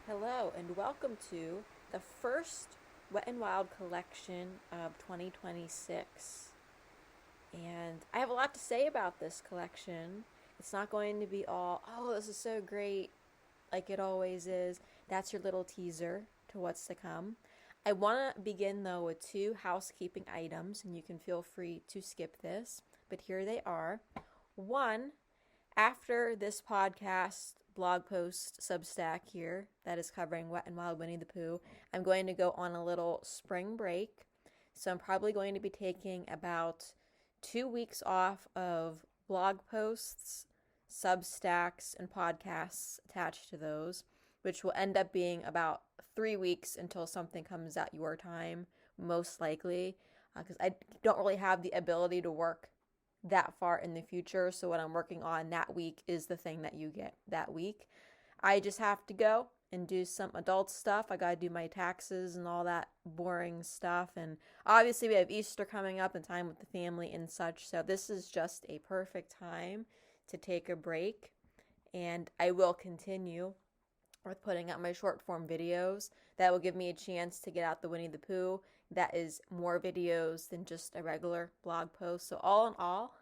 Hello and welcome to the first Wet n Wild collection of 2026. And I have a lot to say about this collection. It's not going to be all, oh, this is so great, like it always is. That's your little teaser to what's to come. I want to begin though with two housekeeping items, and you can feel free to skip this, but here they are. One, after this podcast blog post Substack here that is covering Wet n Wild Winnie the Pooh, I'm going to go on a little spring break. So I'm probably going to be taking about 2 weeks off of blog posts, Substacks, and podcasts attached to those, which will end up being about 3 weeks until something comes out your time, most likely, because I don't really have the ability to work that far in the future. So what I'm working on that week is the thing that you get that week. I just have to go and do some adult stuff. I got to do my taxes and all that boring stuff. And obviously we have Easter coming up and time with the family and such. So this is just a perfect time to take a break. And I will continue with putting out my short form videos. That will give me a chance to get out the Winnie the Pooh. That is more videos than just a regular blog post. So all in all,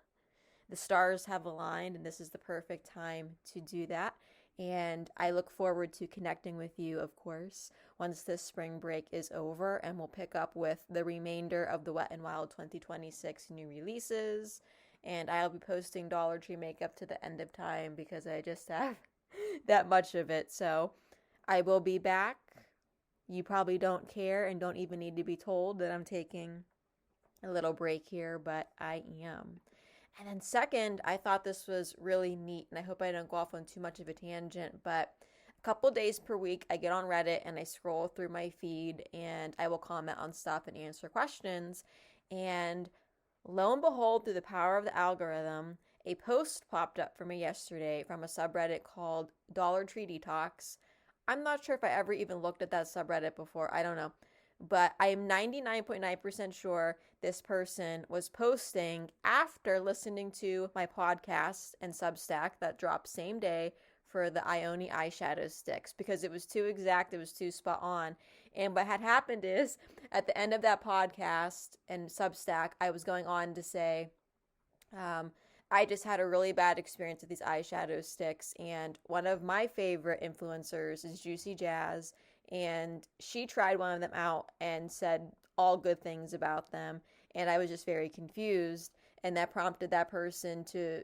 the stars have aligned and this is the perfect time to do that. And I look forward to connecting with you, of course, once this spring break is over, and we'll pick up with the remainder of the Wet n Wild 2026 new releases. And I'll be posting Dollar Tree makeup to the end of time because I just have that much of it. So I will be back. You probably don't care and don't even need to be told that I'm taking a little break here, but I am. And then second, I thought this was really neat, and I hope I don't go off on too much of a tangent, but a couple days per week I get on Reddit and I scroll through my feed and I will comment on stuff and answer questions. And lo and behold, through the power of the algorithm, a post popped up for me yesterday from a subreddit called Dollar Tree Detox. I'm not sure if I ever even looked at that subreddit before. I don't know. But I am 99.9% sure this person was posting after listening to my podcast and Substack that dropped same day for the Ioni eyeshadow sticks, because it was too exact, it was too spot on. And what had happened is at the end of that podcast and Substack, I was going on to say, I just had a really bad experience with these eyeshadow sticks, and one of my favorite influencers is Juicy Jazz, and she tried one of them out and said all good things about them, and I was just very confused, and that prompted that person to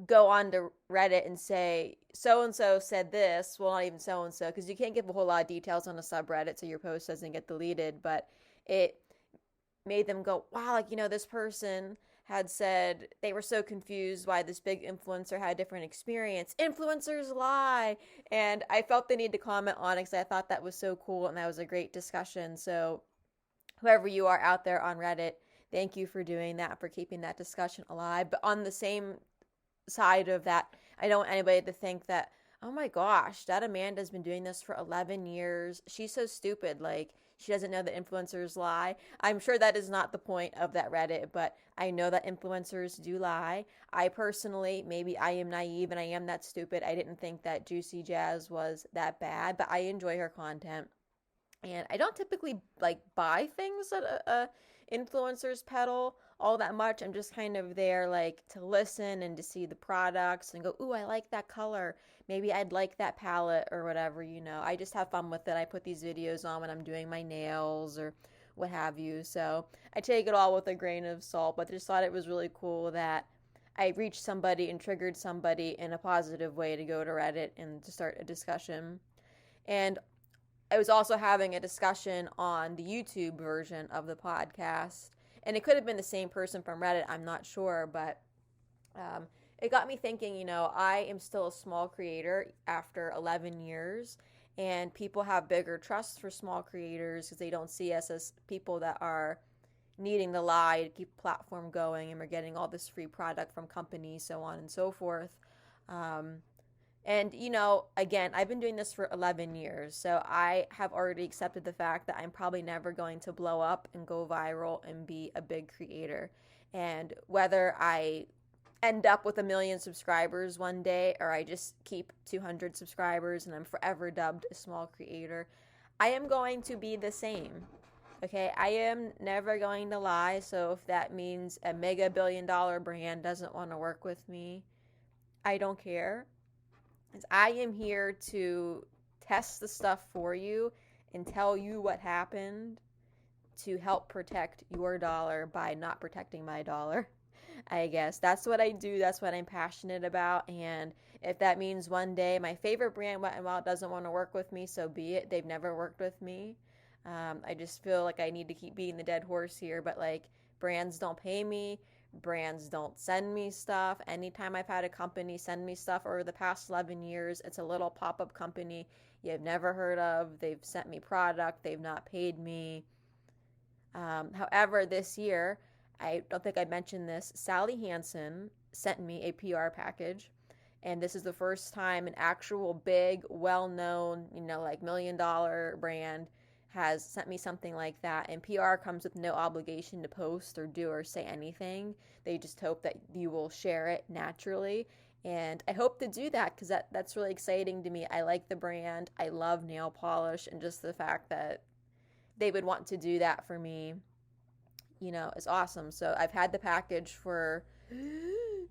go on to Reddit and say, so-and-so said this. Well, not even so-and-so, because you can't give a whole lot of details on a subreddit so your post doesn't get deleted, but it made them go, wow, like, this person had said they were so confused why this big influencer had a different experience. Influencers lie. And I felt the need to comment on it because I thought that was so cool and that was a great discussion. So whoever you are out there on Reddit, thank you for doing that, for keeping that discussion alive. But on the same side of that, I don't want anybody to think that, oh my gosh, that Amanda's been doing this for 11 years. She's so stupid. Like, she doesn't know that influencers lie. I'm sure that is not the point of that Reddit, but I know that influencers do lie. I personally, maybe I am naive and I am that stupid. I didn't think that Juicy Jazz was that bad, but I enjoy her content. And I don't typically like buy things that influencers peddle all that much. I'm just kind of there like to listen and to see the products and go, ooh, I like that color. Maybe I'd like that palette or whatever, I just have fun with it. I put these videos on when I'm doing my nails or what have you. So I take it all with a grain of salt, but I just thought it was really cool that I reached somebody and triggered somebody in a positive way to go to Reddit and to start a discussion. And I was also having a discussion on the YouTube version of the podcast, and it could have been the same person from Reddit, I'm not sure, but it got me thinking, I am still a small creator after 11 years, and people have bigger trust for small creators because they don't see us as people that are needing the lie to keep the platform going, and we're getting all this free product from companies, so on and so forth. And, again, I've been doing this for 11 years, so I have already accepted the fact that I'm probably never going to blow up and go viral and be a big creator. And whether I end up with 1,000,000 subscribers one day, or I just keep 200 subscribers and I'm forever dubbed a small creator, I am going to be the same. Okay, I am never going to lie. So if that means a mega $1 billion brand doesn't want to work with me, I don't care. I am here to test the stuff for you and tell you what happened to help protect your dollar by not protecting my dollar. I guess that's what I do. That's what I'm passionate about. And if that means one day my favorite brand, Wet n Wild, doesn't want to work with me, so be it. They've never worked with me. I just feel like I need to keep beating the dead horse here. But like, brands don't pay me. Brands don't send me stuff. Anytime I've had a company send me stuff over the past 11 years, it's a little pop-up company you've never heard of. They've sent me product. They've not paid me. However, this year, I don't think I mentioned this, Sally Hansen sent me a PR package. And this is the first time an actual big, well-known, like $1 million brand has sent me something like that. And PR comes with no obligation to post or do or say anything. They just hope that you will share it naturally. And I hope to do that because that's really exciting to me. I like the brand. I love nail polish. And just the fact that they would want to do that for me, is awesome. So I've had the package for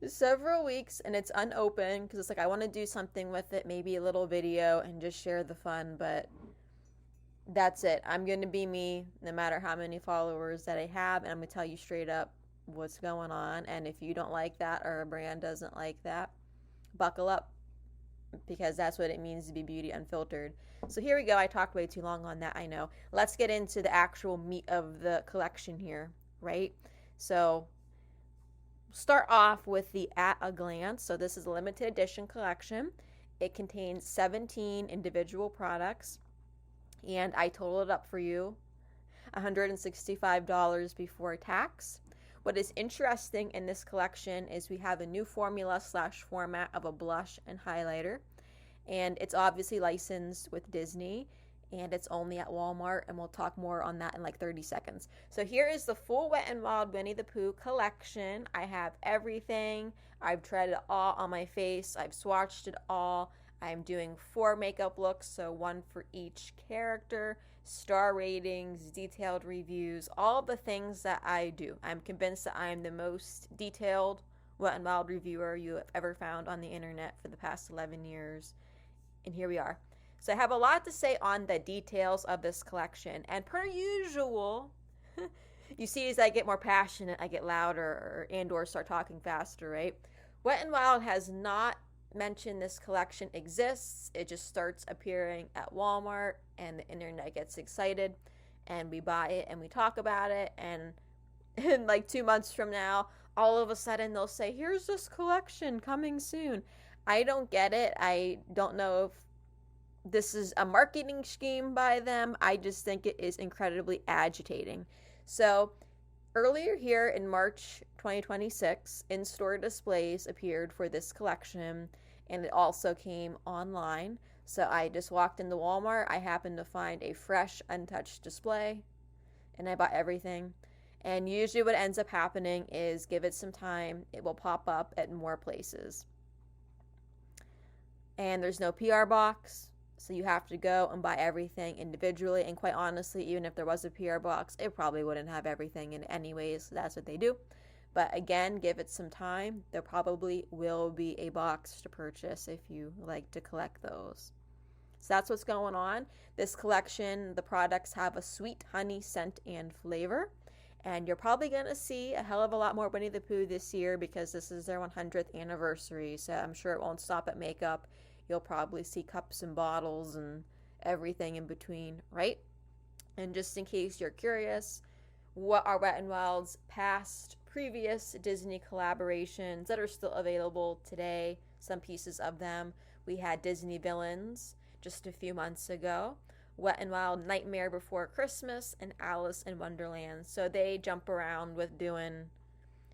several weeks and it's unopened because it's like I want to do something with it, maybe a little video and just share the fun, but that's it. I'm going to be me no matter how many followers that I have, and I'm going to tell you straight up what's going on. And if you don't like that or a brand doesn't like that, buckle up, because that's what it means to be beauty unfiltered. So here we go. I talked way too long on that, I know. Let's get into the actual meat of the collection here, right? So start off with the At a Glance. So this is a limited edition collection. It contains 17 individual products, and I totaled it up for you, $165 before tax. What is interesting in this collection is we have a new formula/format of a blush and highlighter, and it's obviously licensed with Disney, and it's only at Walmart, and we'll talk more on that in like 30 seconds. So here is the full Wet n Wild Winnie the Pooh collection. I have everything. I've tried it all on my face. I've swatched it all. I'm doing 4 makeup looks, so 1 for each character, star ratings, detailed reviews, all the things that I do. I'm convinced that I'm the most detailed Wet n Wild reviewer you have ever found on the internet for the past 11 years. And here we are. So I have a lot to say on the details of this collection. And per usual, you see as I get more passionate, I get louder or start talking faster, right? Wet n Wild has not mentioned this collection exists. It just starts appearing at Walmart and the internet gets excited and we buy it and we talk about it, and in like 2 months from now, all of a sudden they'll say, here's this collection coming soon. I don't get it. I don't know if this is a marketing scheme by them. I just think it is incredibly agitating. So earlier here in March 2026, in-store displays appeared for this collection, and it also came online. So I just walked into Walmart. I happened to find a fresh, untouched display, and I bought everything. And usually what ends up happening is, give it some time, it will pop up at more places. And there's no PR box, so you have to go and buy everything individually. And quite honestly, even if there was a PR box, it probably wouldn't have everything in it anyways. That's what they do. But again, give it some time. There probably will be a box to purchase if you like to collect those. So that's what's going on. This collection, the products have a sweet honey scent and flavor. And you're probably going to see a hell of a lot more Winnie the Pooh this year because this is their 100th anniversary. So I'm sure it won't stop at makeup. You'll probably see cups and bottles and everything in between, right? And just in case you're curious, what are Wet n Wild's previous Disney collaborations that are still available today? Some pieces of them. We had Disney Villains just a few months ago, Wet n Wild Nightmare Before Christmas, and Alice in Wonderland. So they jump around with doing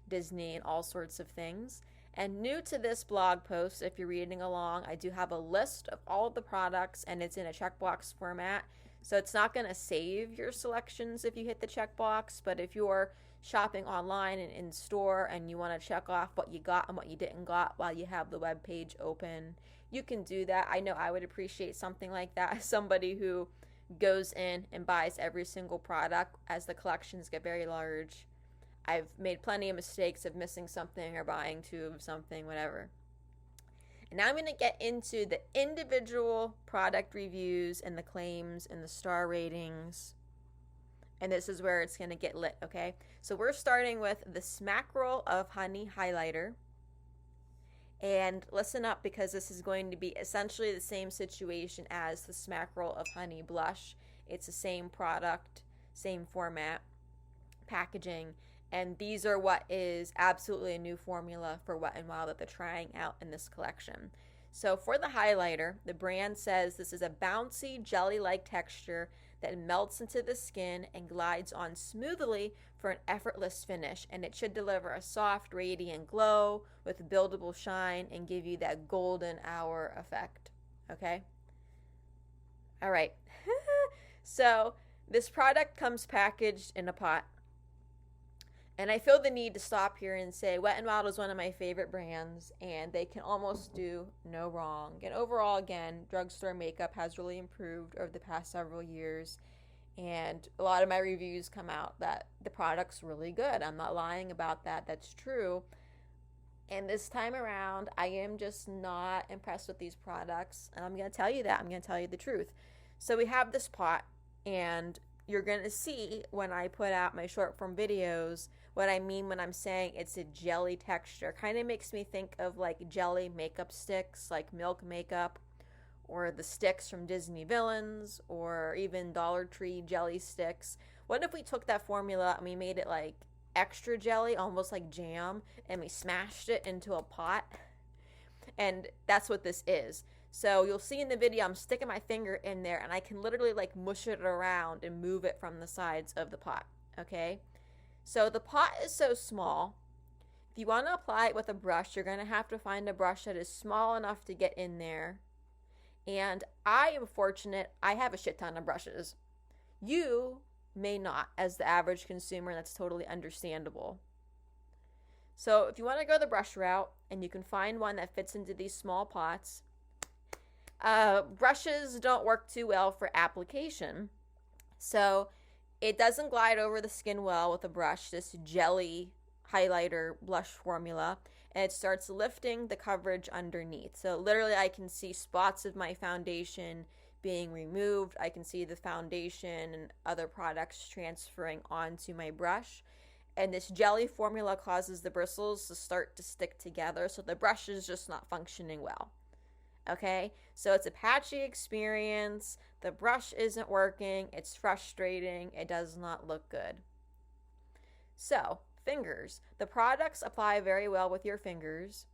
Disney and all sorts of things. And new to this blog post, if you're reading along, I do have a list of all of the products, and it's in a checkbox format. So it's not going to save your selections if you hit the checkbox, but if you're shopping online and in store and you want to check off what you got and what you didn't got while you have the web page open, you can do that. I know I would appreciate something like that as somebody who goes in and buys every single product as the collections get very large. I've made plenty of mistakes of missing something or buying two of something, whatever. And now I'm going to get into the individual product reviews and the claims and the star ratings. And this is where it's going to get lit, okay? So we're starting with the Smackerel of Honey Highlighter. And listen up, because this is going to be essentially the same situation as the Smackerel of Honey Blush. It's the same product, same format, packaging. And these are what is absolutely a new formula for Wet n Wild that they're trying out in this collection. So for the highlighter, the brand says this is a bouncy jelly-like texture that melts into the skin and glides on smoothly for an effortless finish. And it should deliver a soft, radiant glow with buildable shine and give you that golden hour effect. Okay? All right. So this product comes packaged in a pot. And I feel the need to stop here and say Wet n Wild is one of my favorite brands, and they can almost do no wrong. And overall, again, drugstore makeup has really improved over the past several years. And a lot of my reviews come out that the product's really good. I'm not lying about that. That's true. And this time around, I am just not impressed with these products. And I'm going to tell you that. I'm going to tell you the truth. So we have this pot, and you're going to see when I put out my short form videos what I mean when I'm saying it's a jelly texture. Kind of makes me think of like jelly makeup sticks, like Milk Makeup, or the sticks from Disney Villains, or even Dollar Tree jelly sticks. What if we took that formula and we made it like extra jelly, almost like jam, and we smashed it into a pot? And that's what this is. So you'll see in the video, I'm sticking my finger in there and I can literally like mush it around and move it from the sides of the pot, okay? So the pot is so small. If you want to apply it with a brush, you're going to have to find a brush that is small enough to get in there. And I am fortunate, I have a shit ton of brushes. You may not, as the average consumer, that's totally understandable. So if you want to go the brush route and you can find one that fits into these small pots, brushes don't work too well for application. So it doesn't glide over the skin well with a brush, this jelly highlighter blush formula, and it starts lifting the coverage underneath. So literally I can see spots of my foundation being removed. I can see the foundation and other products transferring onto my brush. And this jelly formula causes the bristles to start to stick together, so the brush is just not functioning well. Okay, so it's a patchy experience. The brush isn't working. It's frustrating. It does not look good. So, fingers. The products apply very well with your fingers.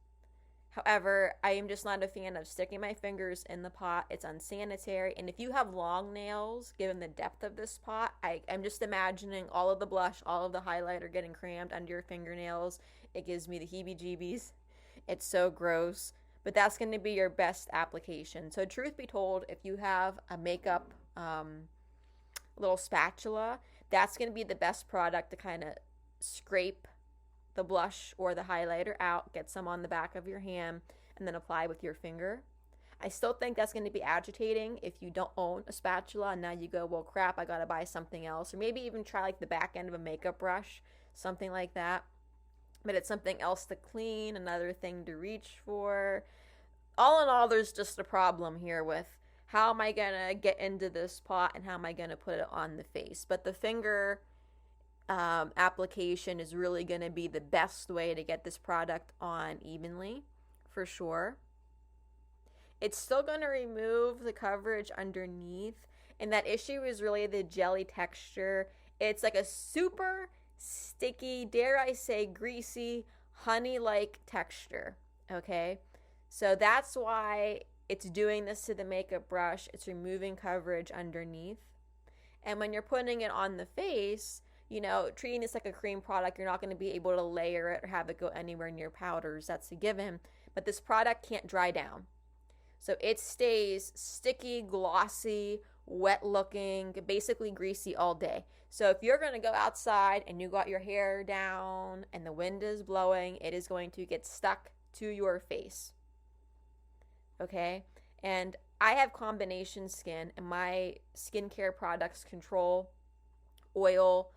However, I am just not a fan of sticking my fingers in the pot. It's unsanitary. And if you have long nails, given the depth of this pot, I'm just imagining all of the blush, all of the highlighter getting crammed under your fingernails. It gives me the heebie-jeebies. It's so gross. But that's going to be your best application. So truth be told, if you have a makeup little spatula, that's going to be the best product to kind of scrape the blush or the highlighter out, get some on the back of your hand, and then apply with your finger. I still think that's going to be agitating if you don't own a spatula and now you go, well, crap, I got to buy something else. Or maybe even try like the back end of a makeup brush, something like that. But it's something else to clean, another thing to reach for. All in all, there's just a problem here with how am I going to get into this pot and how am I going to put it on the face. But the finger application is really going to be the best way to get this product on evenly, for sure. It's still going to remove the coverage underneath, and that issue is really the jelly texture. It's like a super sticky, dare I say greasy, honey-like texture, okay? So that's why it's doing this to the makeup brush. It's removing coverage underneath. And when you're putting it on the face, you know, treating this like a cream product, you're not going to be able to layer it or have it go anywhere near powders. That's a given. But this product can't dry down. So it stays sticky, glossy, wet looking, basically greasy all day. So if you're going to go outside and you got your hair down and the wind is blowing, it is going to get stuck to your face. Okay? And I have combination skin, and my skincare products control oil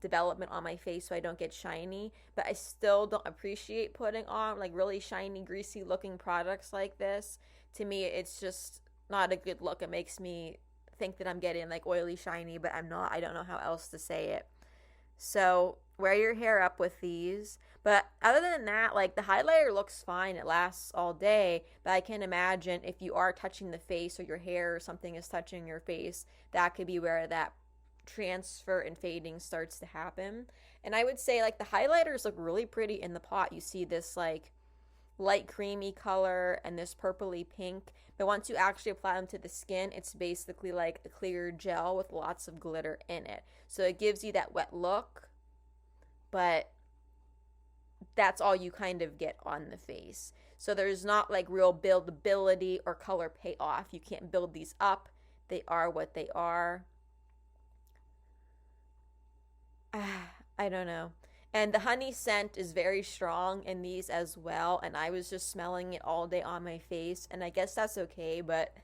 development on my face so I don't get shiny, but I still don't appreciate putting on like really shiny, greasy looking products like this. To me, it's just not a good look. It makes me think that I'm getting like oily, shiny, but I'm not. I don't know how else to say it. So wear your hair up with these. But other than that, like the highlighter looks fine. It lasts all day. But I can imagine if you are touching the face or your hair or something is touching your face, that could be where that transfer and fading starts to happen. And I would say like the highlighters look really pretty in the pot. You see this like light creamy color and this purpley pink, but once you actually apply them to the skin, it's basically like a clear gel with lots of glitter in it. So it gives you that wet look, but that's all you kind of get on the face. So there's not like real buildability or color payoff. You can't build these up. They are what they are. I don't know. And the honey scent is very strong in these as well. And I was just smelling it all day on my face. And I guess that's okay. But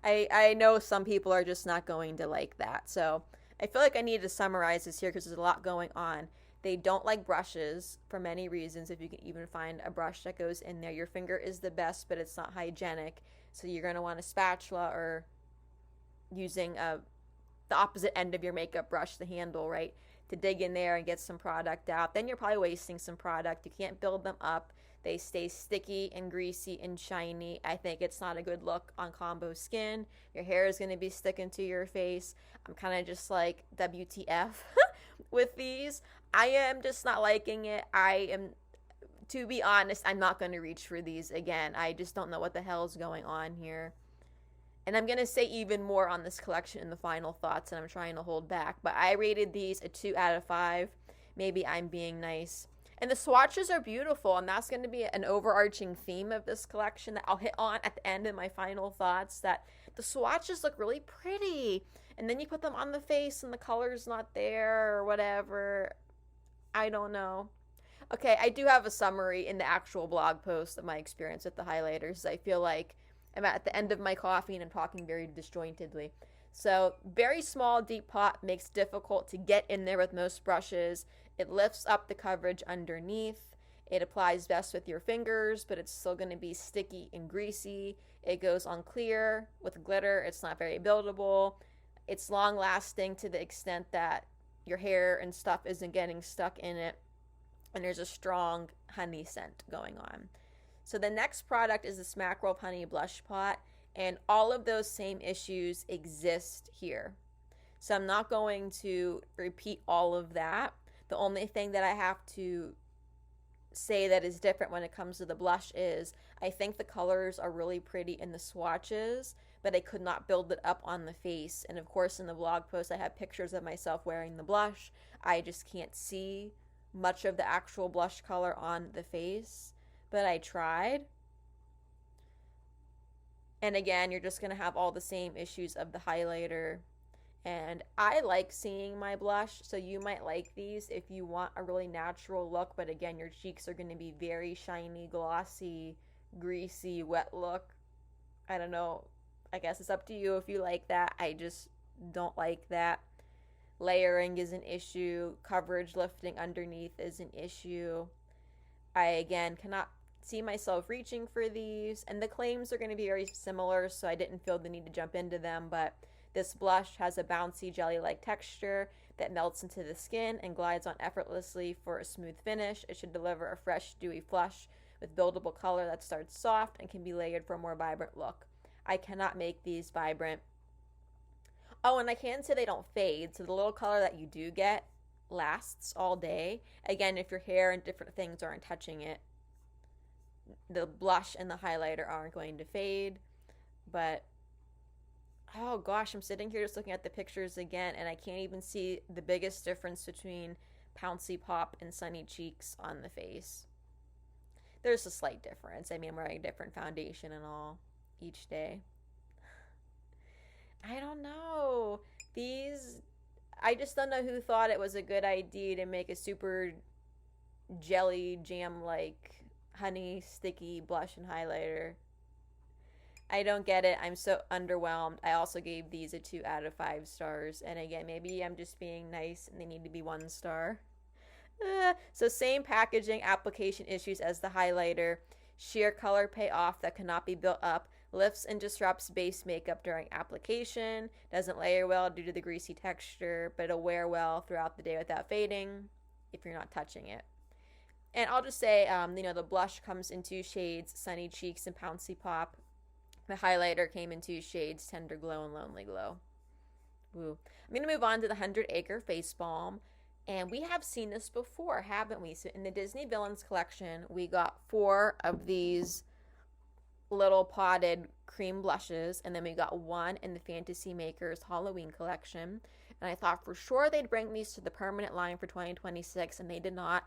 I know some people are just not going to like that. So I feel like I need to summarize this here because there's a lot going on. They don't like brushes for many reasons. If you can even find a brush that goes in there. Your finger is the best, but it's not hygienic. So you're going to want a spatula or using the opposite end of your makeup brush, the handle, right? To dig in there and get some product out. Then you're probably wasting some product. You can't build them up. They stay sticky and greasy and shiny. I think it's not a good look on combo skin. Your hair is going to be sticking to your face. I'm kind of just like WTF with these. I am just not liking it. To be honest, I'm not going to reach for these again. I just don't know what the hell is going on here. And I'm going to say even more on this collection in the final thoughts, and I'm trying to hold back. But I rated these a 2 out of 5. Maybe I'm being nice. And the swatches are beautiful, and that's going to be an overarching theme of this collection that I'll hit on at the end of my final thoughts, that the swatches look really pretty. And then you put them on the face, and the color's not there or whatever. I don't know. Okay, I do have a summary in the actual blog post of my experience with the highlighters. I feel like I'm at the end of my coffee and I'm talking very disjointedly. So very small, deep pot makes it difficult to get in there with most brushes. It lifts up the coverage underneath. It applies best with your fingers, but it's still going to be sticky and greasy. It goes on clear with glitter. It's not very buildable. It's long lasting to the extent that your hair and stuff isn't getting stuck in it. And there's a strong honey scent going on. So the next product is the Smack Roll Honey Blush Pot, and all of those same issues exist here. So I'm not going to repeat all of that. The only thing that I have to say that is different when it comes to the blush is I think the colors are really pretty in the swatches, but I could not build it up on the face. And of course in the blog post I have pictures of myself wearing the blush. I just can't see much of the actual blush color on the face. But I tried. And again, you're just going to have all the same issues of the highlighter. And I like seeing my blush, so you might like these if you want a really natural look. But again, your cheeks are going to be very shiny, glossy, greasy, wet look. I don't know. I guess it's up to you if you like that. I just don't like that. Layering is an issue. Coverage lifting underneath is an issue. I, again, cannot see myself reaching for these, and the claims are going to be very similar, so I didn't feel the need to jump into them. But this blush has a bouncy jelly-like texture that melts into the skin and glides on effortlessly for a smooth finish. It should deliver a fresh, dewy flush with buildable color that starts soft and can be layered for a more vibrant look. I cannot make these vibrant. Oh, and I can say they don't fade, so the little color that you do get lasts all day. Again, if your hair and different things aren't touching it, the blush and the highlighter aren't going to fade. But oh gosh, I'm sitting here just looking at the pictures again, and I can't even see the biggest difference between Pouncy Pop and Sunny Cheeks on the face. There's a slight difference. I mean, I'm wearing a different foundation and all each day. I don't These, I just don't know who thought it was a good idea to make a super jelly jam like honey sticky blush and highlighter. I don't get it. I'm so underwhelmed. I also gave these a 2 out of 5 stars. And again, maybe I'm just being nice and they need to be 1 star. So same packaging, application issues as the highlighter. Sheer color payoff that cannot be built up. Lifts and disrupts base makeup during application. Doesn't layer well due to the greasy texture, but it'll wear well throughout the day without fading if you're not touching it. And I'll just say, the blush comes in 2 shades, Sunny Cheeks and Pouncy Pop. The highlighter came in 2 shades, Tender Glow and Lonely Glow. Woo. I'm going to move on to the 100 Acre Face Balm. And we have seen this before, haven't we? So in the Disney Villains collection, we got 4 of these little potted cream blushes. And then we got 1 in the Fantasy Makers Halloween collection. And I thought for sure they'd bring these to the permanent line for 2026, and they did not.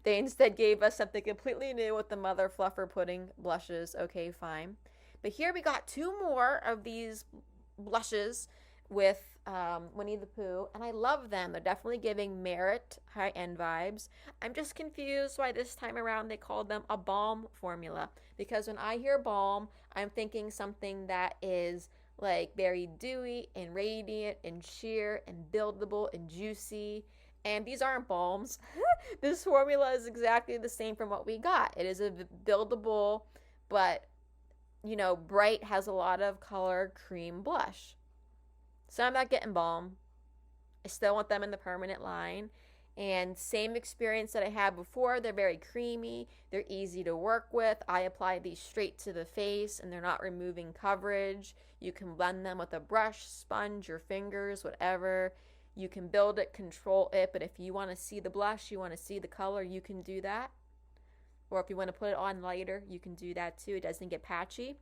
They instead gave us something completely new with the Mother Fluffer Pudding blushes. Okay, fine. But here we got 2 more of these blushes with Winnie the Pooh, and I love them. They're definitely giving Merit high-end vibes. I'm just confused why this time around they called them a balm formula, because when I hear balm, I'm thinking something that is like very dewy and radiant and sheer and buildable and juicy, and these aren't balms. This formula is exactly the same from what we got. It is a buildable, but bright, has a lot of color cream blush. So I'm not getting balm. I still want them in the permanent line. And same experience that I had before. They're very creamy. They're easy to work with. I apply these straight to the face and they're not removing coverage. You can blend them with a brush, sponge, your fingers, whatever. You can build it, control it. But if you want to see the blush, you want to see the color, you can do that. Or if you want to put it on lighter, you can do that too. It doesn't get patchy.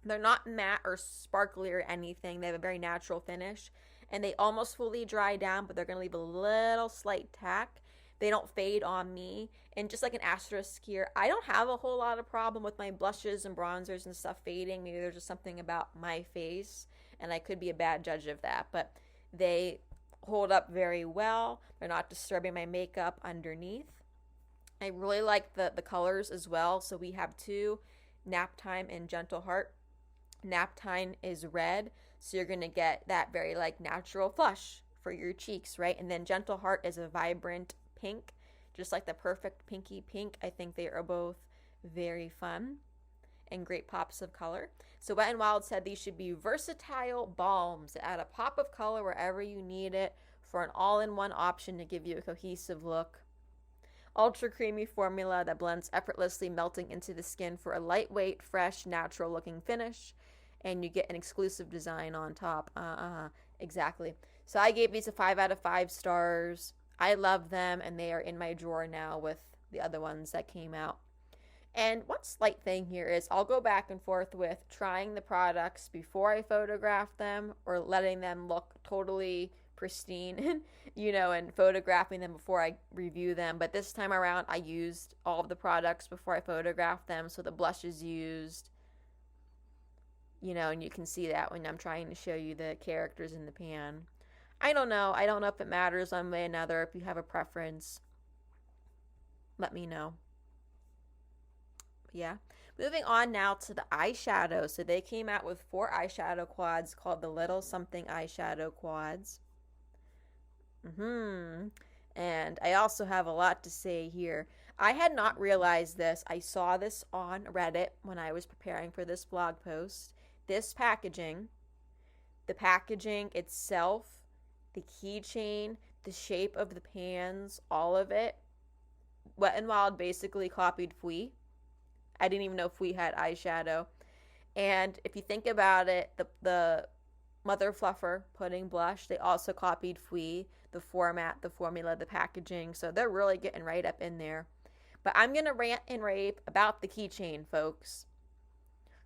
They're not matte or sparkly or anything. They have a very natural finish. And they almost fully dry down, but they're going to leave a little slight tack. They don't fade on me. And just like an asterisk here, I don't have a whole lot of problem with my blushes and bronzers and stuff fading. Maybe there's just something about my face, and I could be a bad judge of that. But they hold up very well. They're not disturbing my makeup underneath. I really like the colors as well. So we have 2, Nap Time and Gentle Heart. Nap Time is red, so you're going to get that very natural flush for your cheeks, right? And then Gentle Heart is a vibrant pink, just like the Perfect Pinky Pink. I think they are both very fun and great pops of color. So Wet n Wild said these should be versatile balms that add a pop of color wherever you need it for an all-in-one option to give you a cohesive look. Ultra creamy formula that blends effortlessly, melting into the skin for a lightweight, fresh, natural looking finish. And you get an exclusive design on top. Exactly. So I gave these a 5 out of 5 stars. I love them, and they are in my drawer now with the other ones that came out. And one slight thing here is I'll go back and forth with trying the products before I photograph them or letting them look totally pristine, and photographing them before I review them. But this time around, I used all of the products before I photographed them. So the blush is used, and you can see that when I'm trying to show you the characters in the pan. I don't know if it matters one way or another. If you have a preference, let me know. Yeah. Moving on now to the eyeshadow. So they came out with 4 eyeshadow quads called the Little Something Eyeshadow Quads. And I also have a lot to say here. I had not realized this. I saw this on Reddit when I was preparing for this blog post. This packaging, the packaging itself, the keychain, the shape of the pans, all of it, Wet n Wild basically copied Fui. I didn't even know Fui had eyeshadow. And if you think about it, the Mother Fluffer Pudding blush, they also copied Fui, the format, the formula, the packaging. So they're really getting right up in there. But I'm going to rant and rave about the keychain, folks.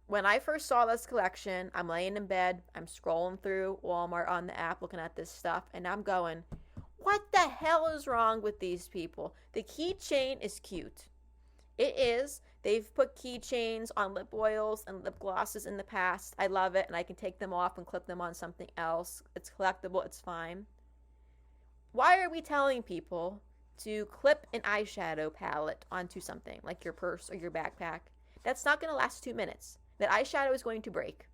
When I first saw this collection, I'm laying in bed, I'm scrolling through Walmart on the app looking at this stuff, and I'm going, what the hell is wrong with these people? The keychain is cute. It is. They've put keychains on lip oils and lip glosses in the past. I love it, and I can take them off and clip them on something else. It's collectible, it's fine. Why are we telling people to clip an eyeshadow palette onto something like your purse or your backpack? That's not going to last 2 minutes. That eyeshadow is going to break.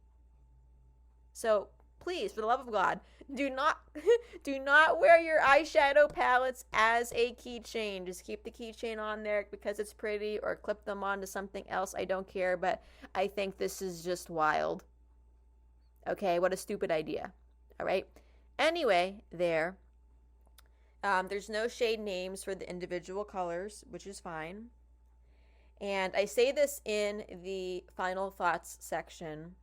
So please, for the love of God, do not wear your eyeshadow palettes as a keychain. Just keep the keychain on there because it's pretty, or clip them onto something else. I don't care, but I think this is just wild. Okay, what a stupid idea. All right. Anyway, there's no shade names for the individual colors, which is fine. And I say this in the final thoughts section,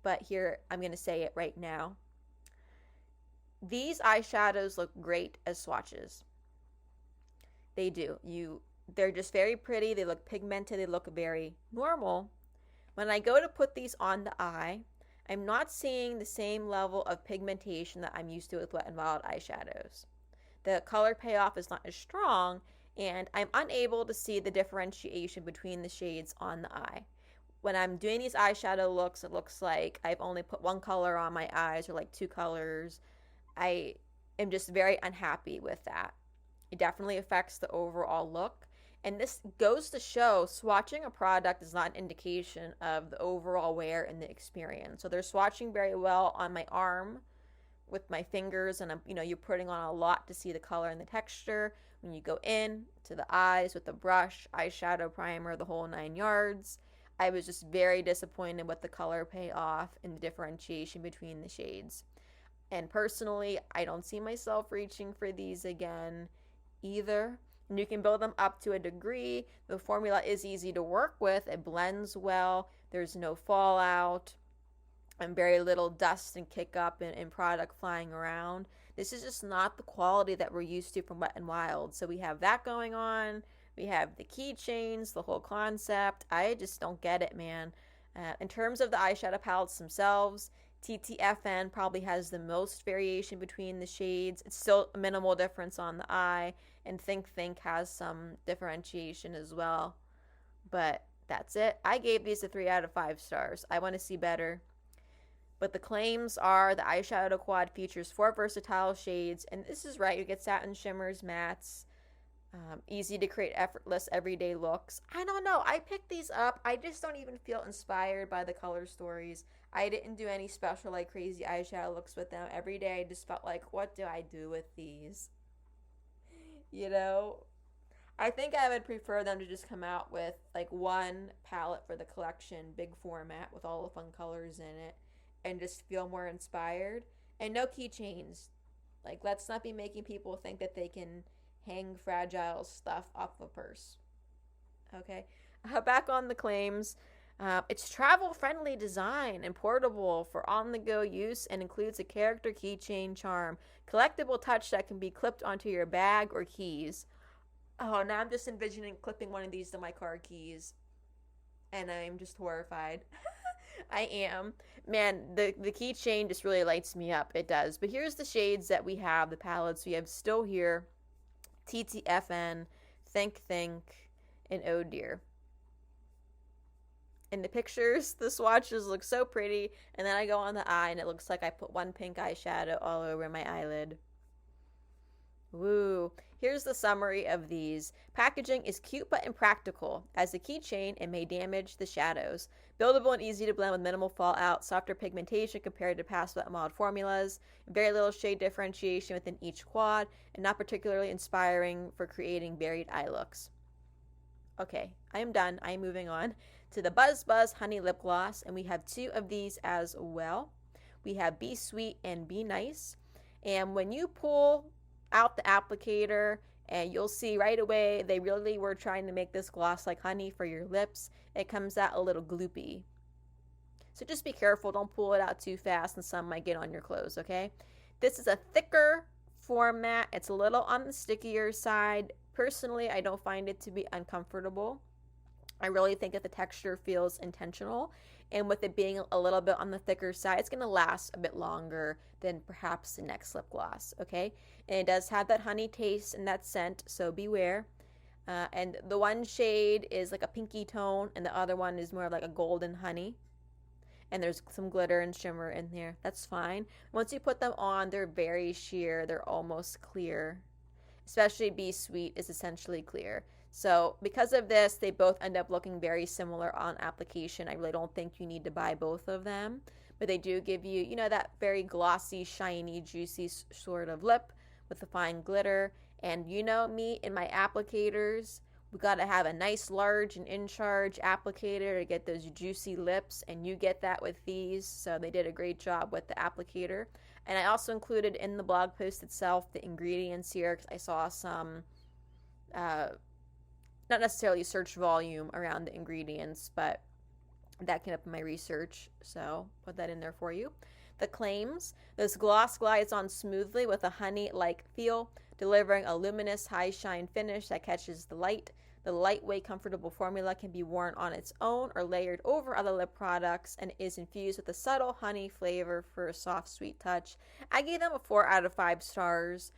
but here I'm going to say it right now. These eyeshadows look great as swatches. They do. They're just very pretty. They look pigmented. They look very normal. When I go to put these on the eye, I'm not seeing the same level of pigmentation that I'm used to with Wet n Wild eyeshadows. The color payoff is not as strong, and I'm unable to see the differentiation between the shades on the eye. When I'm doing these eyeshadow looks, it looks like I've only put one color on my eyes or like 2 colors. I am just very unhappy with that. It definitely affects the overall look. And this goes to show swatching a product is not an indication of the overall wear and the experience. So they're swatching very well on my arm with my fingers, and you're putting on a lot to see the color and the texture. When you go in to the eyes with the brush, eyeshadow primer, the whole 9 yards, I was just very disappointed with the color payoff and the differentiation between the shades. And personally, I don't see myself reaching for these again either. And you can build them up to a degree. The formula is easy to work with. It blends well. There's no fallout and very little dust and kick up and product flying around. This is just not the quality that we're used to from Wet n Wild. So we have that going on. We have the keychains, the whole concept. I just don't get it, man. In terms of the eyeshadow palettes themselves, TTFN probably has the most variation between the shades. It's still a minimal difference on the eye, and Think has some differentiation as well. But that's it. I gave these a 3 out of 5 stars. I want to see better. But the claims are the eyeshadow quad features 4 versatile shades, and this is right. You get satin shimmers, mattes, easy to create effortless everyday looks. I don't know. I picked these up. I just don't even feel inspired by the color stories. I didn't do any special like crazy eyeshadow looks with them. Every day I just felt like, what do I do with these? I think I would prefer them to just come out with like one palette for the collection, big format with all the fun colors in it, and just feel more inspired. And no keychains. Like, let's not be making people think that they can hang fragile stuff off a purse. Okay, back on the claims. It's travel-friendly design and portable for on-the-go use, and includes a character keychain charm, collectible touch that can be clipped onto your bag or keys. Oh, now I'm just envisioning clipping one of these to my car keys, and I'm just horrified. I am. Man, the keychain just really lights me up. It does. But here's the shades that we have, the palettes we have still here. TTFN, Think, and Oh Dear. In the pictures, the swatches look so pretty, and then I go on the eye, and it looks like I put one pink eyeshadow all over my eyelid. Woo. Here's the summary of these. Packaging is cute but impractical. As a keychain, it may damage the shadows. Buildable and easy to blend with minimal fallout, softer pigmentation compared to past Wet n Wild formulas, very little shade differentiation within each quad, and not particularly inspiring for creating buried eye looks. Okay, I am done. I am moving on to the Buzz Honey Lip Gloss, and we have 2 of these as well. We have Be Sweet and Be Nice, and when you pull out the applicator, and you'll see right away they really were trying to make this gloss like honey for your lips. It comes out a little gloopy, so just be careful. Don't pull it out too fast, and some might get on your clothes. Okay, this is a thicker format. It's a little on the stickier side. Personally, I don't find it to be uncomfortable. I really think that the texture feels intentional, and with it being a little bit on the thicker side, it's going to last a bit longer than perhaps the next lip gloss, okay? And it does have that honey taste and that scent, so beware. And the one shade is like a pinky tone, and the other one is more like a golden honey. And there's some glitter and shimmer in there. That's fine. Once you put them on, they're very sheer. They're almost clear. Especially Be Sweet is essentially clear. So because of this, they both end up looking very similar on application. I really don't think you need to buy both of them. But they do give you, that very glossy, shiny, juicy sort of lip with the fine glitter. And you know me and my applicators, we got to have a nice, large and in charge applicator to get those juicy lips, and you get that with these. So they did a great job with the applicator. And I also included in the blog post itself the ingredients here, because I saw some, not necessarily search volume around the ingredients, but that came up in my research, so put that in there for you. The claims: this gloss glides on smoothly with a honey-like feel, delivering a luminous high shine finish that catches the light. The lightweight, comfortable formula can be worn on its own or layered over other lip products, and is infused with a subtle honey flavor for a soft, sweet touch. I gave them a 4 out of 5 stars,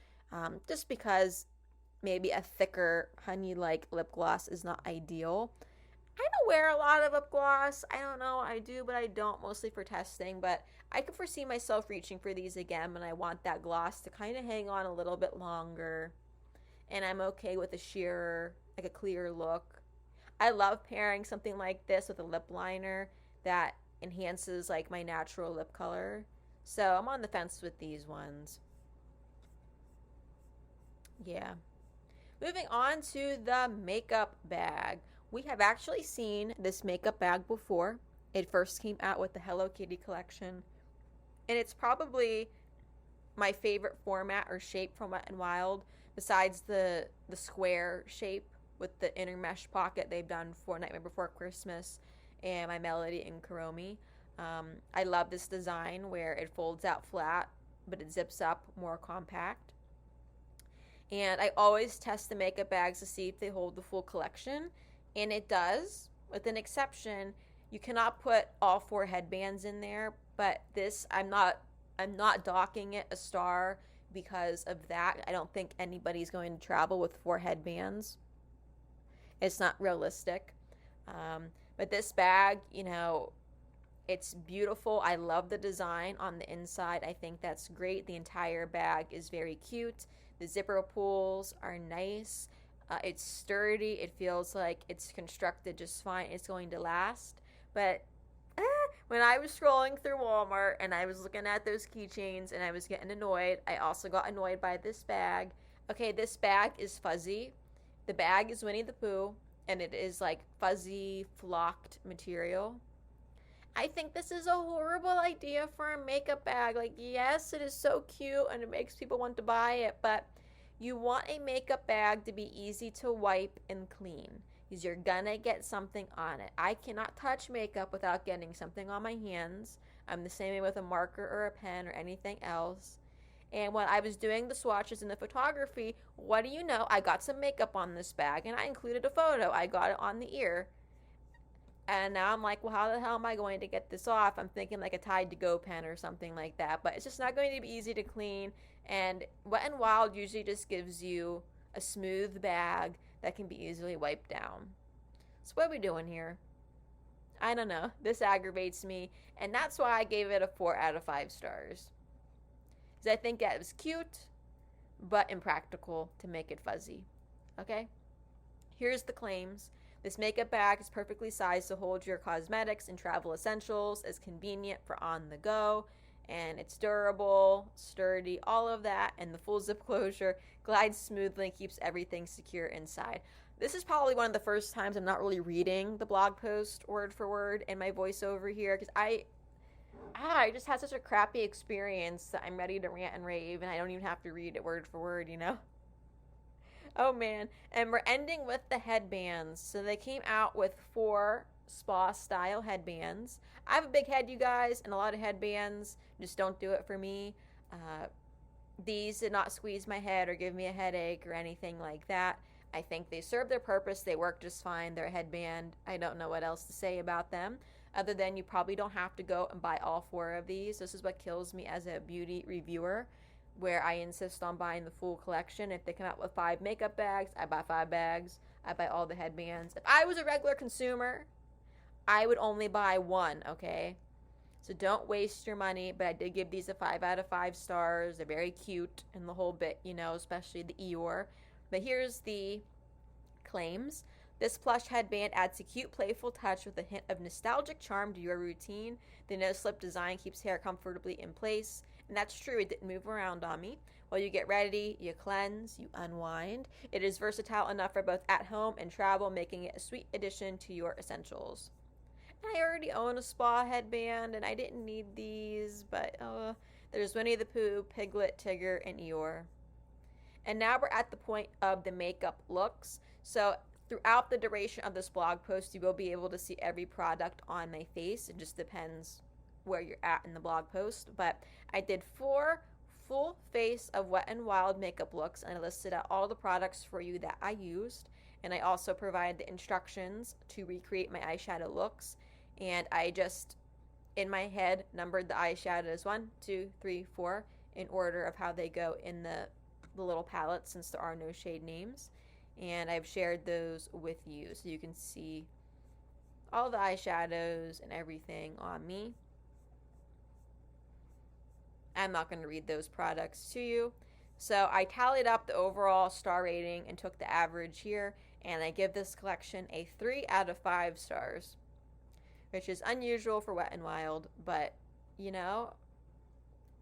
just because maybe a thicker honey-like lip gloss is not ideal. I don't wear a lot of lip gloss. I don't know. I do, but I don't, mostly for testing. But I could foresee myself reaching for these again when I want that gloss to kind of hang on a little bit longer. And I'm okay with a sheer, like a clear look. I love pairing something like this with a lip liner that enhances like my natural lip color. So I'm on the fence with these ones. Yeah. Moving on to the makeup bag. We have actually seen this makeup bag before. It first came out with the Hello Kitty collection. And it's probably my favorite format or shape from Wet n Wild, besides the square shape with the inner mesh pocket they've done for Nightmare Before Christmas and My Melody and Kuromi. I love this design where it folds out flat, but it zips up more compact. And I always test the makeup bags to see if they hold the full collection. And it does, with an exception. You cannot put all 4 headbands in there, but this, I'm not docking it a star because of that. I don't think anybody's going to travel with 4 headbands. It's not realistic. But this bag, it's beautiful. I love the design on the inside. I think that's great. The entire bag is very cute. The zipper pulls are nice. It's sturdy. It feels like it's constructed just fine. It's going to last. But when I was scrolling through Walmart and I was looking at those keychains and I was getting annoyed, I also got annoyed by this bag. Okay, this bag is fuzzy. The bag is Winnie the Pooh, and it is like fuzzy, flocked material. I think this is a horrible idea for a makeup bag. Like, yes, it is so cute and it makes people want to buy it, but you want a makeup bag to be easy to wipe and clean, because you're gonna get something on it. I cannot touch makeup without getting something on my hands. I'm the same way with a marker or a pen or anything else. And when I was doing the swatches in the photography, what do you know? I got some makeup on this bag, and I included a photo. I got it on the ear. And now I'm like, well, how the hell am I going to get this off? I'm thinking like a Tide to Go pen or something like that. But it's just not going to be easy to clean. And Wet n Wild usually just gives you a smooth bag that can be easily wiped down. So what are we doing here? I don't know. This aggravates me. And that's why I gave it a 4 out of 5 stars. Because I think it was cute, but impractical to make it fuzzy. Okay? Here's the claims. This makeup bag is perfectly sized to hold your cosmetics and travel essentials, is convenient for on the go, and it's durable, sturdy, all of that, and the full zip closure glides smoothly and keeps everything secure inside. This is probably one of the first times I'm not really reading the blog post word for word in my voiceover here, because I just had such a crappy experience that I'm ready to rant and rave, and I don't even have to read it word for word, Oh man, and we're ending with the headbands. So they came out with 4 spa style headbands. I have a big head, you guys, and a lot of headbands just don't do it for me. These did not squeeze my head or give me a headache or anything like that. I think they serve their purpose. They work just fine. They're a headband. I don't know what else to say about them, other than you probably don't have to go and buy all 4 of these. This is what kills me as a beauty reviewer. where I insist on buying the full collection. If they come out with 5 makeup bags, I buy 5 bags. I buy all the headbands. If I was a regular consumer, I would only buy one, okay? So don't waste your money, but I did give these a 5 out of 5 stars. They're very cute and the whole bit, you know, especially the Eeyore. But here's the claims. This plush headband adds a cute, playful touch with a hint of nostalgic charm to your routine. The no-slip design keeps hair comfortably in place. And that's true, it didn't move around on me. While you get ready, you cleanse, you unwind. It is versatile enough for both at home and travel, making it a sweet addition to your essentials. And I already own a spa headband, and I didn't need these, but there's Winnie the Pooh, Piglet, Tigger, and Eeyore. And now we're at the point of the makeup looks. So throughout the duration of this blog post, you will be able to see every product on my face. It just depends where you're at in the blog post. But I did 4 full face of Wet n Wild makeup looks, and I listed out all the products for you that I used. And I also provided the instructions to recreate my eyeshadow looks. And I just, in my head, numbered the eyeshadows 1, 2, 3, 4 in order of how they go in the little palette, since there are no shade names. And I've shared those with you so you can see all the eyeshadows and everything on me. I'm not going to read those products to you. So I tallied up the overall star rating and took the average here, and I give this collection a 3 out of 5 stars, which is unusual for Wet n Wild, but you know,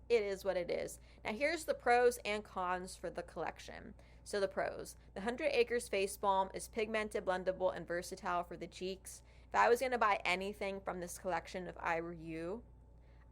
it is what it is. Now here's the pros and cons for the collection. So the pros. The 100 Acres Face Balm is pigmented, blendable, and versatile for the cheeks. If I was going to buy anything from this collection, if I were you,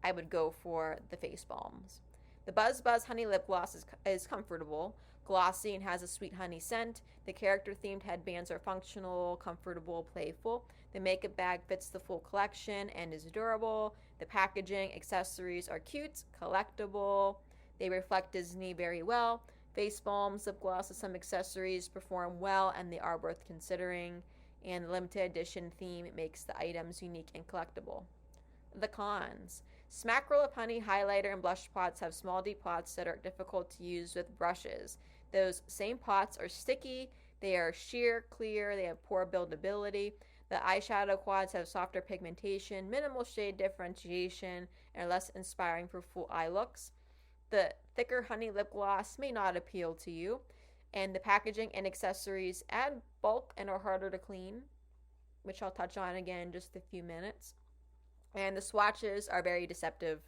I would go for the face balms. The Buzz Buzz Honey Lip Gloss is comfortable, glossy, and has a sweet honey scent. The character-themed headbands are functional, comfortable, playful. The makeup bag fits the full collection and is durable. The packaging, accessories are cute, collectible. They reflect Disney very well. Face balms, lip gloss, and some accessories perform well, and they are worth considering. And the limited edition theme makes the items unique and collectible. The cons. Smack Roll Up Honey highlighter and blush pots have small deep pots that are difficult to use with brushes. Those same pots are sticky, they are sheer, clear, they have poor buildability. The eyeshadow quads have softer pigmentation, minimal shade differentiation, and are less inspiring for full eye looks. The thicker honey lip gloss may not appeal to you, and the packaging and accessories add bulk and are harder to clean, which I'll touch on again in just a few minutes. And the swatches are very deceptive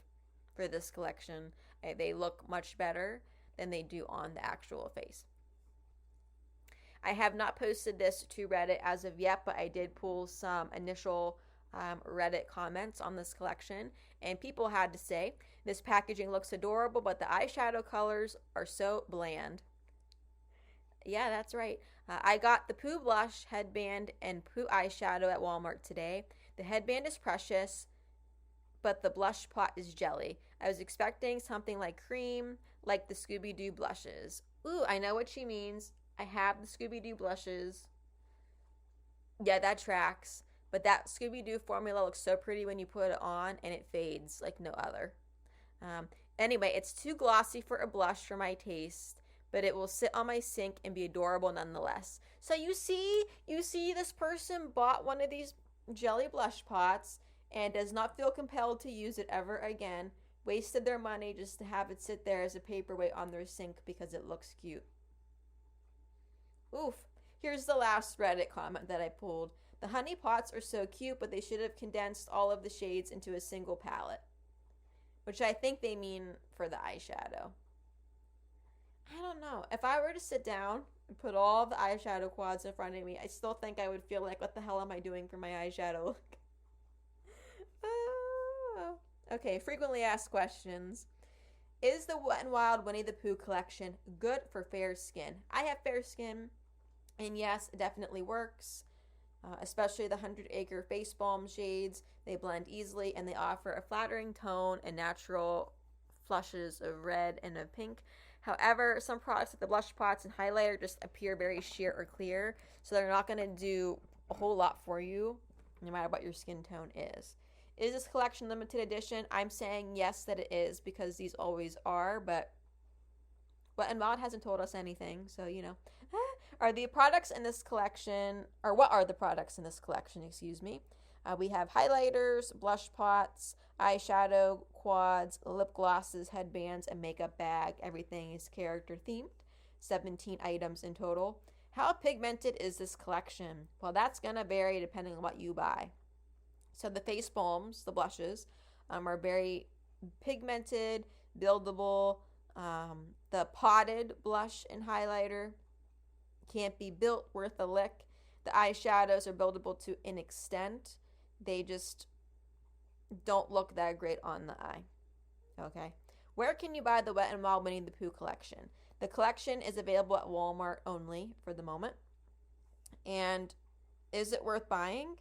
for this collection. They look much better than they do on the actual face. I have not posted this to Reddit as of yet, but I did pull some initial Reddit comments on this collection, and people had to say, this packaging looks adorable, but the eyeshadow colors are so bland. Yeah, that's right. I got the Pooh blush headband and Pooh eyeshadow at Walmart today. The headband is precious, but the blush pot is jelly. I was expecting something like cream, like the Scooby-Doo blushes. Ooh, I know what she means. I have the Scooby-Doo blushes. Yeah, that tracks. But that Scooby-Doo formula looks so pretty when you put it on, and it fades like no other. Anyway, it's too glossy for a blush for my taste, but it will sit on my sink and be adorable nonetheless. So you see this person bought one of these jelly blush pots and does not feel compelled to use it ever again. Wasted their money just to have it sit there as a paperweight on their sink because it looks cute. Oof. Here's the last Reddit comment that I pulled. The honey pots are so cute, but they should have condensed all of the shades into a single palette. Which I think they mean for the eyeshadow. I don't know. If I were to sit down and put all the eyeshadow quads in front of me, I still think I would feel like, what the hell am I doing for my eyeshadow look? Okay, frequently asked questions. Is the Wet n Wild Winnie the Pooh collection good for fair skin? I have fair skin, and yes, it definitely works. Especially the 100 Acre Face Balm shades. They blend easily, and they offer a flattering tone and natural flushes of red and of pink. However, some products like the blush pots and highlighter just appear very sheer or clear, so they're not going to do a whole lot for you, no matter what your skin tone is. Is this collection limited edition? I'm saying yes that it is, because these always are, but Wet n Wild hasn't told us anything, so Are the products in this collection, or what are the products in this collection, excuse me? We have highlighters, blush pots, eyeshadow, quads, lip glosses, headbands, and makeup bag. Everything is character themed. 17 items in total. How pigmented is this collection? Well, that's going to vary depending on what you buy. So the face balms, the blushes, are very pigmented, buildable. The potted blush and highlighter can't be built, worth a lick. The eyeshadows are buildable to an extent. They just don't look that great on the eye. Okay. Where can you buy the Wet n Wild Winnie the Pooh collection? The collection is available at Walmart only for the moment. And is it worth buying?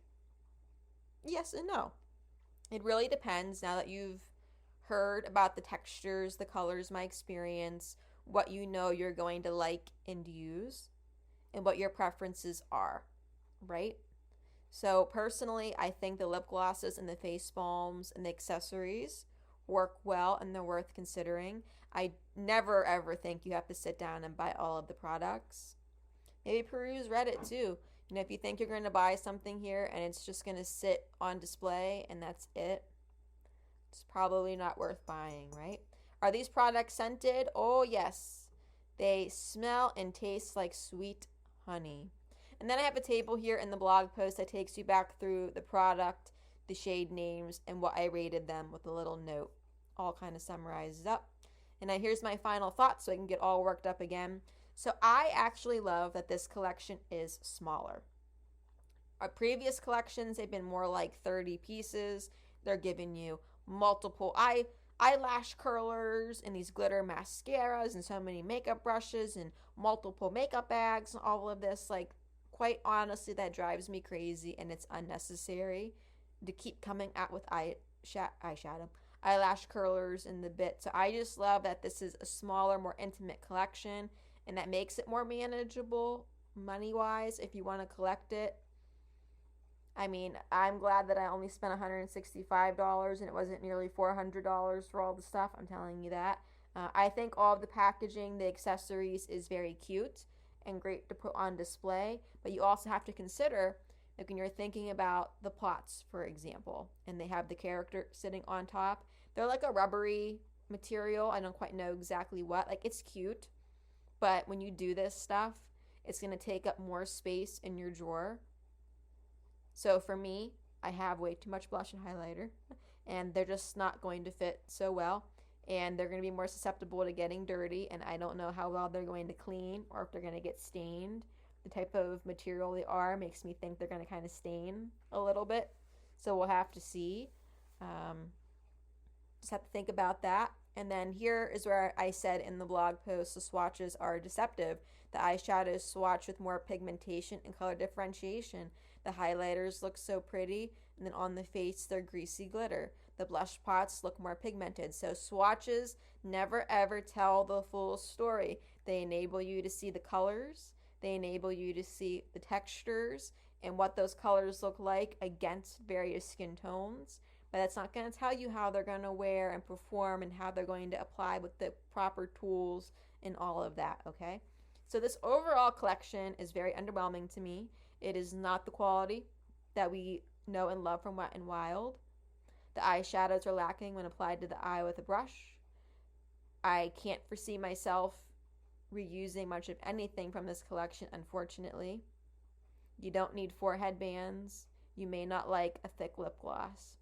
Yes and no. It really depends now that you've heard about the textures, the colors, my experience, what you know you're going to like and use, and what your preferences are, right? So personally, I think the lip glosses and the face balms and the accessories work well and they're worth considering. I never ever think you have to sit down and buy all of the products. Maybe peruse Reddit too. If you think you're going to buy something here and it's just going to sit on display and that's it, it's probably not worth buying, right? Are these products scented? Oh, yes. They smell and taste like sweet honey. And then I have a table here in the blog post that takes you back through the product, the shade names, and what I rated them with a little note. All kind of summarizes up. And now here's my final thoughts so I can get all worked up again. So I actually love that this collection is smaller. Our previous collections, they've been more like 30 pieces. They're giving you multiple eyelash curlers and these glitter mascaras and so many makeup brushes and multiple makeup bags and all of this. Like, quite honestly, that drives me crazy and it's unnecessary to keep coming out with eyeshadow, eyelash curlers in the bit. So I just love that this is a smaller, more intimate collection, and that makes it more manageable money-wise if you want to collect it. I mean, I'm glad that I only spent $165 and it wasn't nearly $400 for all the stuff. I'm telling you that. I think all of the packaging, the accessories is very cute and great to put on display. But you also have to consider, like when you're thinking about the pots, for example, and they have the character sitting on top. They're like a rubbery material. I don't quite know exactly what. Like, it's cute. But when you do this stuff, it's going to take up more space in your drawer. So for me, I have way too much blush and highlighter, and they're just not going to fit so well, and they're going to be more susceptible to getting dirty, and I don't know how well they're going to clean or if they're going to get stained. The type of material they are makes me think they're going to kind of stain a little bit, so we'll have to see. Just have to think about that. And then here is where I said in the blog post, the swatches are deceptive. The eyeshadows swatch with more pigmentation and color differentiation. The highlighters look so pretty, and then on the face, they're greasy glitter. The blush pots look more pigmented. So swatches never ever tell the full story. They enable you to see the colors. They enable you to see the textures and what those colors look like against various skin tones. But that's not going to tell you how they're going to wear and perform and how they're going to apply with the proper tools and all of that, okay? So this overall collection is very underwhelming to me. It is not the quality that we know and love from Wet n Wild. The eyeshadows are lacking when applied to the eye with a brush. I can't foresee myself reusing much of anything from this collection, unfortunately. You don't need 4 headbands. You may not like a thick lip gloss.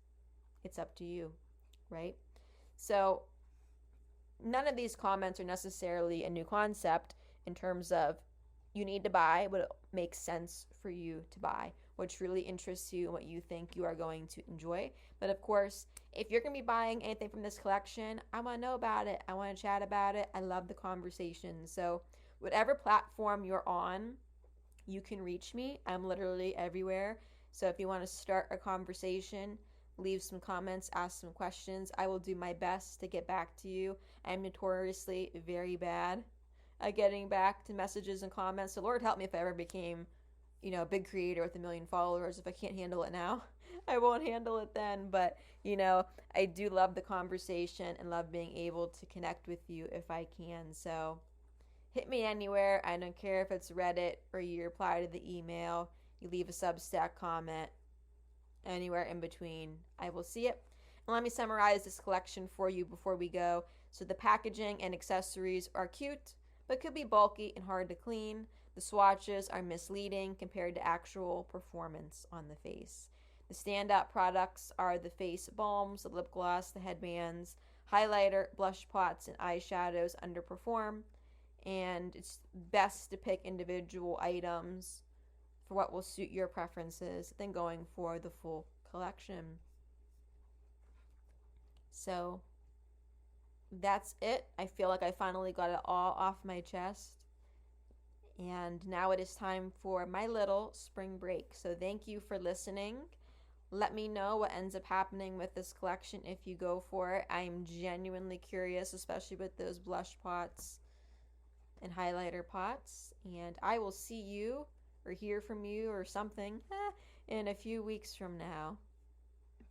It's up to you, right? So none of these comments are necessarily a new concept in terms of you need to buy what makes sense for you to buy, what truly interests you and what you think you are going to enjoy. But of course, if you're going to be buying anything from this collection, I want to know about it. I want to chat about it. I love the conversation. So whatever platform you're on, you can reach me. I'm literally everywhere. So if you want to start a conversation, leave some comments, ask some questions. I will do my best to get back to you. I'm notoriously very bad at getting back to messages and comments. So Lord help me if I ever became, a big creator with 1 million followers. If I can't handle it now, I won't handle it then. But, I do love the conversation and love being able to connect with you if I can. So hit me anywhere. I don't care if it's Reddit or you reply to the email, you leave a Substack comment, anywhere in between. I will see it. And let me summarize this collection for you before we go. So the packaging and accessories are cute, but could be bulky and hard to clean. The swatches are misleading compared to actual performance on the face. The standout products are the face balms, the lip gloss, the headbands, highlighter, blush pots, and eyeshadows underperform. And it's best to pick individual items for what will suit your preferences than going for the full collection. So that's it. I feel like I finally got it all off my chest. And now it is time for my little spring break. So thank you for listening. Let me know what ends up happening with this collection if you go for it. I am genuinely curious, especially with those blush pots and highlighter pots. And I will see you or hear from you or something in a few weeks from now.